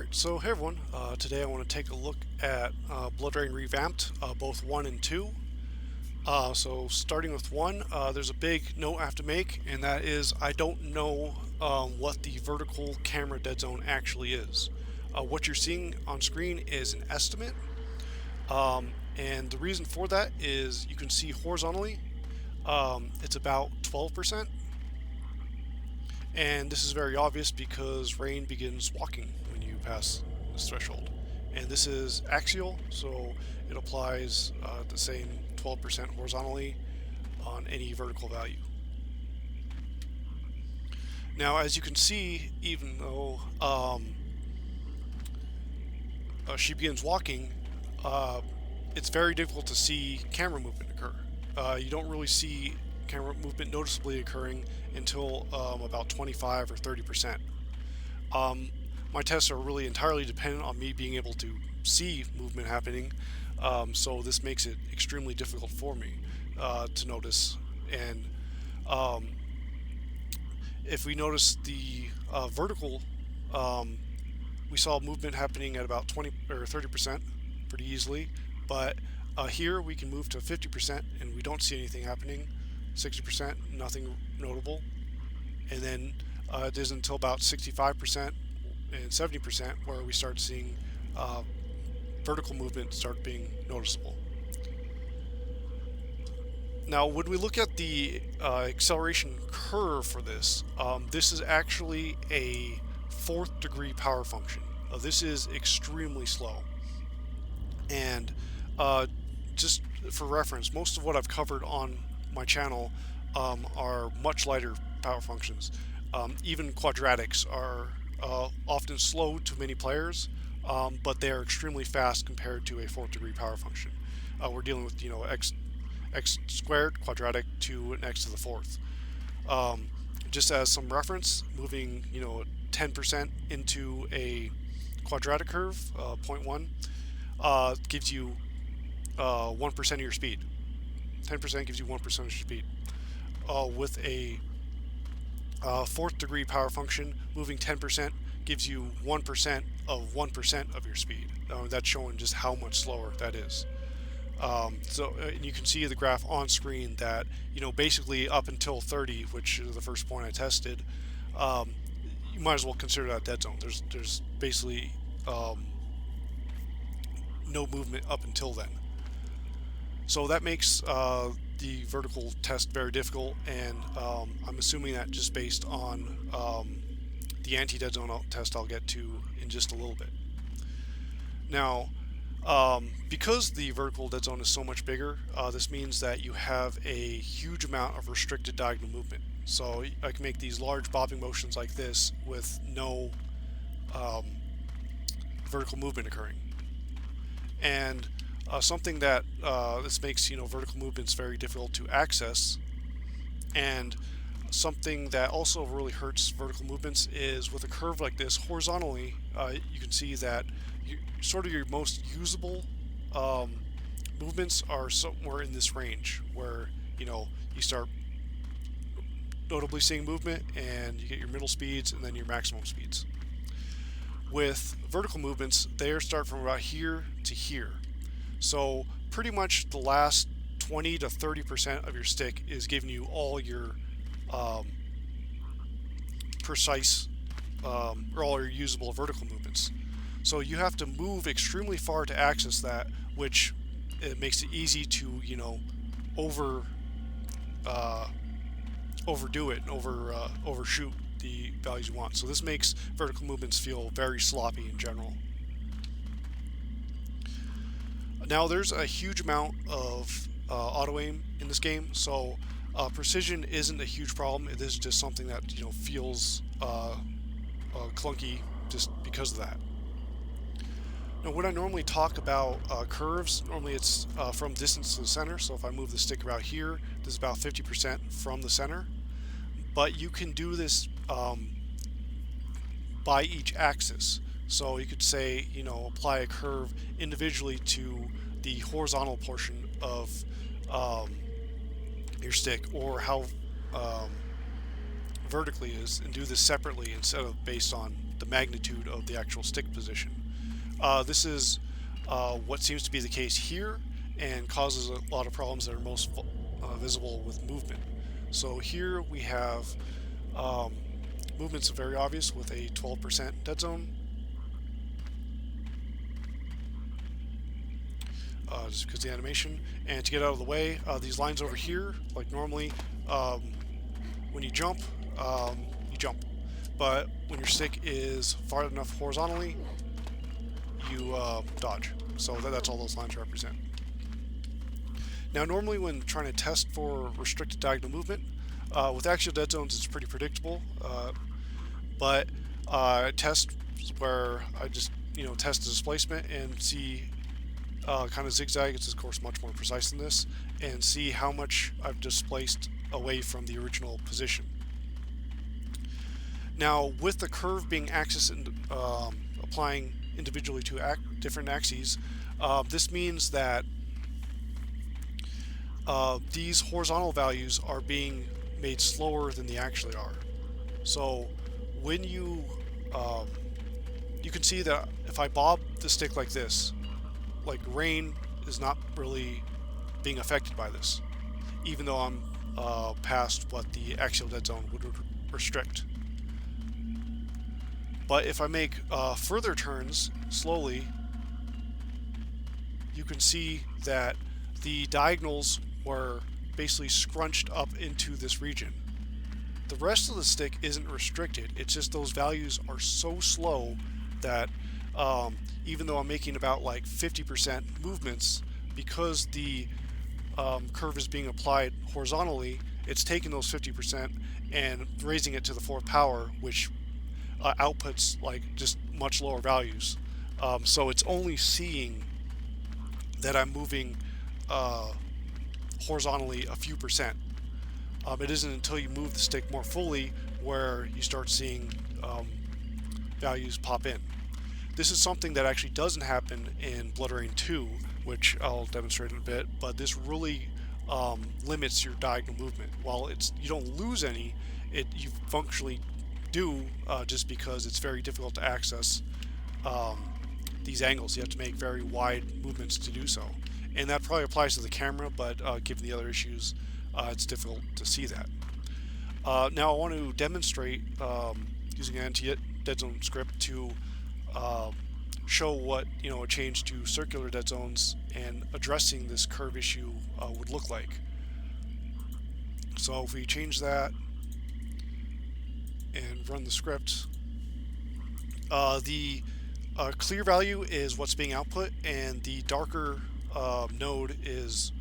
Alright, so hey everyone, today I want to take a look at BloodRayne ReVamped, both 1 and 2. So starting with 1, there's a big note I have to make, and that is I don't know what the vertical camera dead zone actually is. What you're seeing on screen is an estimate, and the reason for that is you can see horizontally it's about 12%. And this is very obvious because rain begins walking when you pass this threshold. And this is axial, so it applies the same 12% horizontally on any vertical value. Now, as you can see, even though she begins walking, it's very difficult to see camera movement occur. You don't really see camera movement noticeably occurring until about 25 or 30%. My tests are really entirely dependent on me being able to see movement happening, so this makes it extremely difficult for me to notice. And if we notice the vertical, we saw movement happening at about 20 or 30% pretty easily, but here we can move to 50% and we don't see anything happening. 60%, nothing notable, and then it isn't until about 65% and 70% where we start seeing vertical movement start being noticeable. Now, when we look at the acceleration curve for this, this is actually a 4th degree power function. This is extremely slow, and just for reference, most of what I've covered on my channel are much lighter power functions. Even quadratics are often slow to many players, but they are extremely fast compared to a 4th degree power function. We're dealing with x squared quadratic to an x to the 4th. Just as some reference, moving 10% into a quadratic curve, 0.1, gives you 1% of your speed. 10% gives you 1% of your speed. With a 4th degree power function, moving 10% gives you 1% of 1% of your speed. That's showing just how much slower that is. So you can see the graph on screen that basically up until 30, which is the first point I tested, you might as well consider that dead zone. There's basically no movement up until then. So that makes the vertical test very difficult, and I'm assuming that just based on the anti-deadzone test I'll get to in just a little bit. Now, because the vertical dead zone is so much bigger, this means that you have a huge amount of restricted diagonal movement. So I can make these large bobbing motions like this with no vertical movement occurring. And something that this makes vertical movements very difficult to access, and something that also really hurts vertical movements is with a curve like this horizontally. You can see that sort of your most usable movements are somewhere in this range, where you start notably seeing movement, and you get your middle speeds and then your maximum speeds. With vertical movements, they start from about here to here. So pretty much the last 20 to 30% of your stick is giving you all your precise or all your usable vertical movements. So you have to move extremely far to access that, which it makes it easy to overdo it and overshoot the values you want. So this makes vertical movements feel very sloppy in general. Now, there's a huge amount of auto aim in this game, so precision isn't a huge problem. It is just something that feels clunky just because of that. Now, when I normally talk about curves, normally it's from distance to the center. So if I move the stick about here, this is about 50% from the center. But you can do this by each axis. So you could say, apply a curve individually to the horizontal portion of your stick, or how vertically is, and do this separately instead of based on the magnitude of the actual stick position. This is what seems to be the case here, and causes a lot of problems that are most visible with movement. So here we have movements very obvious with a 12% dead zone. Just because of the animation. And to get out of the way, these lines over here, like normally, when you jump, you jump. But when your stick is far enough horizontally, you dodge. So that's all those lines represent. Now normally when trying to test for restricted diagonal movement, with axial dead zones it's pretty predictable, but test where I just test the displacement and see kind of zigzag. It's of course much more precise than this, and see how much I've displaced away from the original position. Now with the curve being axis and applying individually to different axes, this means that these horizontal values are being made slower than they actually are. So when you can see that if I bob the stick like this, like rain is not really being affected by this, even though I'm past what the axial dead zone would restrict. But if I make further turns slowly, you can see that the diagonals were basically scrunched up into this region. The rest of the stick isn't restricted, it's just those values are so slow that even though I'm making about like 50% movements, because the curve is being applied horizontally, it's taking those 50% and raising it to the fourth power, which outputs like just much lower values. So it's only seeing that I'm moving horizontally a few percent. It isn't until you move the stick more fully where you start seeing values pop in. This is something that actually doesn't happen in BloodRayne 2, which I'll demonstrate in a bit, but this really limits your diagonal movement. While you don't lose any, you functionally do, just because it's very difficult to access these angles. You have to make very wide movements to do so. And that probably applies to the camera, but given the other issues, it's difficult to see that. Now I want to demonstrate using an Antideadzone script to show what a change to circular dead zones and addressing this curve issue would look like. So if we change that and run the script, the clear value is what's being output, and the darker node is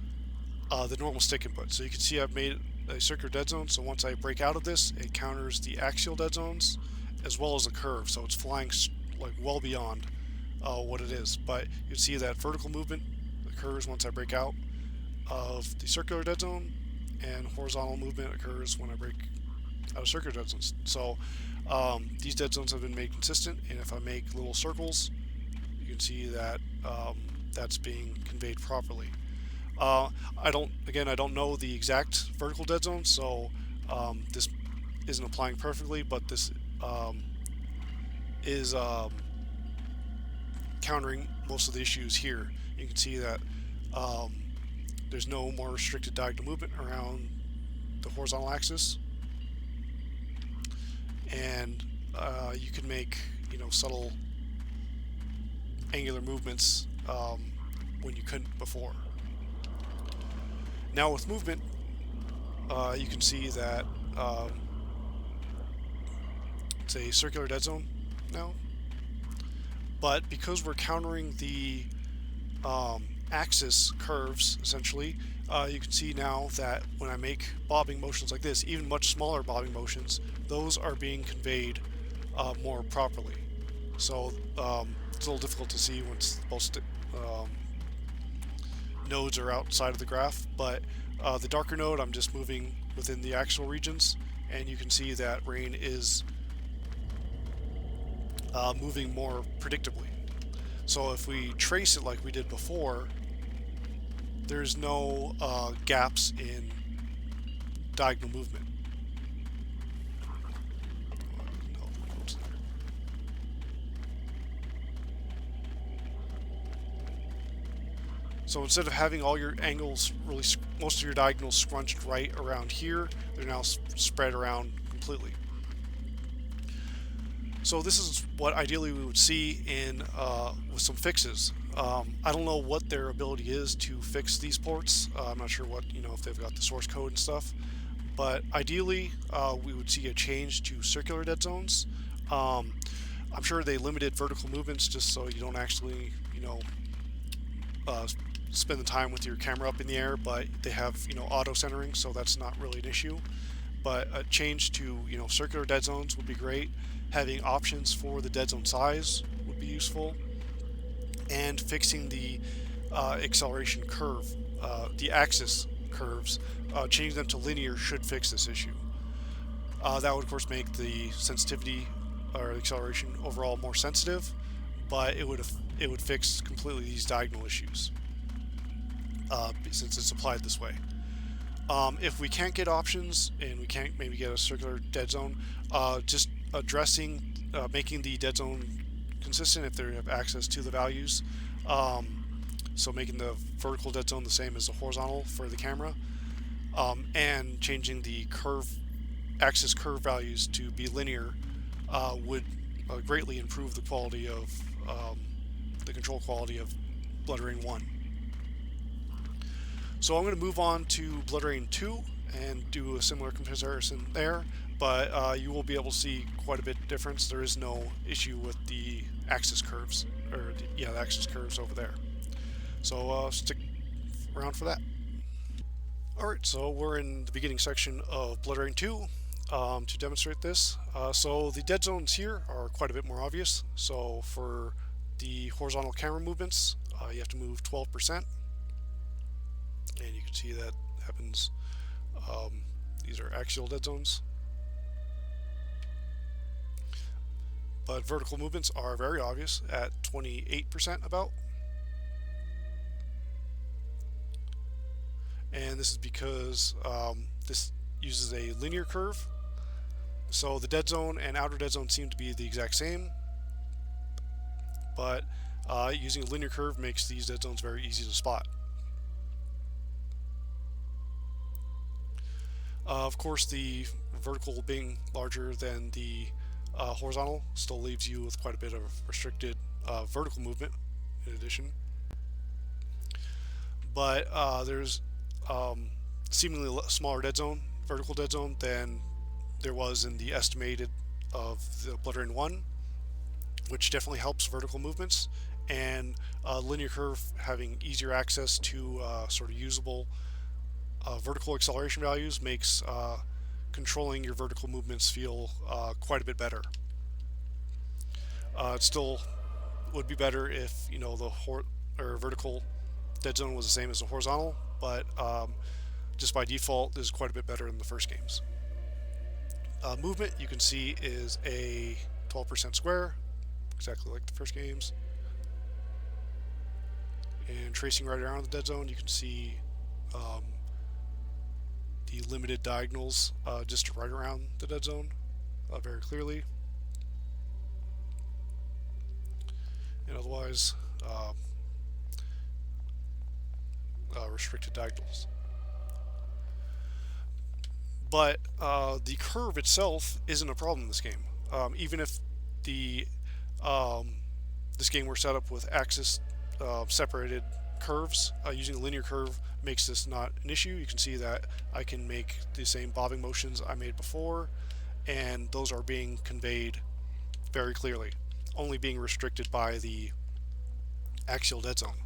the normal stick input. So you can see I've made a circular dead zone, so once I break out of this, it counters the axial dead zones as well as the curve, so it's flying like well beyond what it is. But you can see that vertical movement occurs once I break out of the circular dead zone, and horizontal movement occurs when I break out of circular dead zones. So these dead zones have been made consistent, and if I make little circles, you can see that that's being conveyed properly. I don't know the exact vertical dead zone, so this isn't applying perfectly, but this is countering most of the issues here. You can see that there's no more restricted diagonal movement around the horizontal axis, and you can make subtle angular movements when you couldn't before. Now with movement, you can see that it's a circular dead zone now, but because we're countering the axis curves, essentially, you can see now that when I make bobbing motions like this, even much smaller bobbing motions, those are being conveyed more properly. So it's a little difficult to see once both nodes are outside of the graph, but the darker node I'm just moving within the axial regions, and you can see that rain is moving more predictably. So if we trace it like we did before, there's no gaps in diagonal movement. So instead of having all your angles, really most of your diagonals scrunched right around here, they're now spread around completely. So this is what ideally we would see in with some fixes. I don't know what their ability is to fix these ports. I'm not sure what, if they've got the source code and stuff. But ideally, we would see a change to circular dead zones. I'm sure they limited vertical movements just so you don't actually, spend the time with your camera up in the air, but they have, auto centering, so that's not really an issue. But a change to, circular dead zones would be great. Having options for the dead zone size would be useful. And fixing the acceleration curve, the axis curves, changing them to linear should fix this issue. That would, of course, make the sensitivity or acceleration overall more sensitive, but it would fix completely these diagonal issues since it's applied this way. If we can't get options and we can't maybe get a circular dead zone, just addressing, making the dead zone consistent if they have access to the values. So making the vertical dead zone the same as the horizontal for the camera, and changing the axis curve values to be linear would greatly improve the quality of the control quality of BloodRayne 1. So I'm going to move on to BloodRayne 2 and do a similar comparison there, but you will be able to see quite a bit of difference. There is no issue with the axis curves, or the axis curves over there. So stick around for that. Alright, so we're in the beginning section of BloodRayne 2 to demonstrate this. So the dead zones here are quite a bit more obvious. So for the horizontal camera movements, you have to move 12%. And you can see that happens. These are axial dead zones. But vertical movements are very obvious at 28% about. And this is because this uses a linear curve. So the dead zone and outer dead zone seem to be the exact same, but using a linear curve makes these dead zones very easy to spot. Of course, the vertical being larger than the horizontal still leaves you with quite a bit of restricted vertical movement in addition. But there's seemingly smaller dead zone, vertical dead zone, than there was in the estimated of the BloodRayne 1, which definitely helps vertical movements, and linear curve having easier access to sort of usable vertical acceleration values makes controlling your vertical movements feel quite a bit better. It still would be better if the vertical dead zone was the same as the horizontal, but just by default this is quite a bit better than the first games. Movement, you can see, is a 12% square, exactly like the first games. And tracing right around the dead zone, you can see the limited diagonals just right around the dead zone very clearly. And otherwise, restricted diagonals. But the curve itself isn't a problem in this game. Even if the this game were set up with axis separated curves, using a linear curve makes this not an issue. You can see that I can make the same bobbing motions I made before, and those are being conveyed very clearly, only being restricted by the axial dead zone.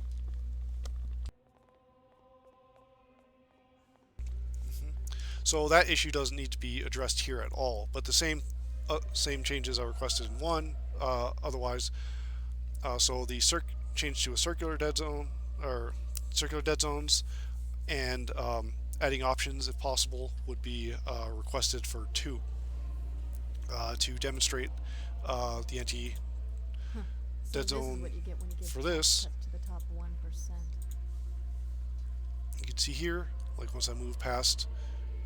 So that issue doesn't need to be addressed here at all, but the same changes are requested in 1. Otherwise, so the change to a circular dead zone, or circular dead zones, and adding options if possible would be requested for 2 to demonstrate the anti-deadzone for this. You can see here, like once I move past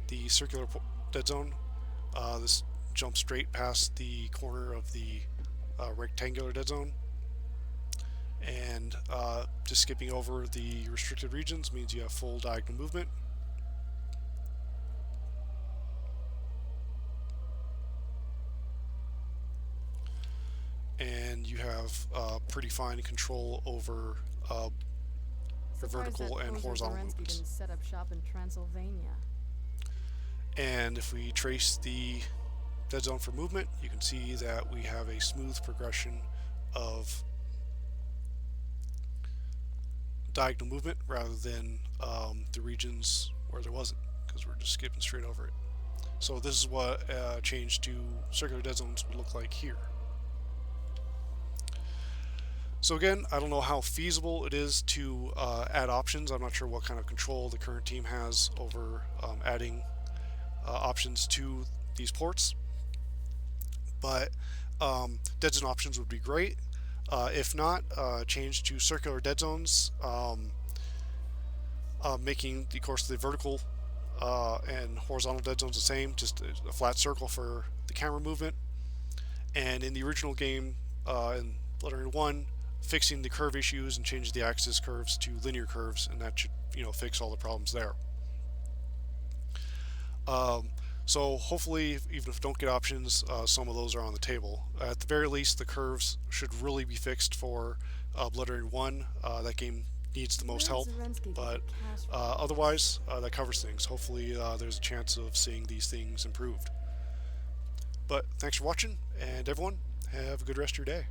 the circular dead zone, this jumps straight past the corner of the rectangular dead zone, And just skipping over the restricted regions means you have full diagonal movement. And you have pretty fine control over your vertical and horizontal movements. Set up shop in Transylvania. And if we trace the dead zone for movement, you can see that we have a smooth progression of diagonal movement rather than the regions where there wasn't, because we're just skipping straight over it. So this is what change to circular dead zones would look like here. So again, I don't know how feasible it is to add options. I'm not sure what kind of control the current team has over adding options to these ports, but dead zone options would be great. If not, change to circular dead zones, making the course of the vertical and horizontal dead zones the same, just a flat circle for the camera movement. And in the original game, in BloodRayne 1, fixing the curve issues and changing the axis curves to linear curves, and that should, fix all the problems there. So hopefully, even if we don't get options, some of those are on the table. At the very least, the curves should really be fixed for BloodRayne 1. That game needs the most help, but otherwise, that covers things. Hopefully, there's a chance of seeing these things improved. But thanks for watching, and everyone, have a good rest of your day.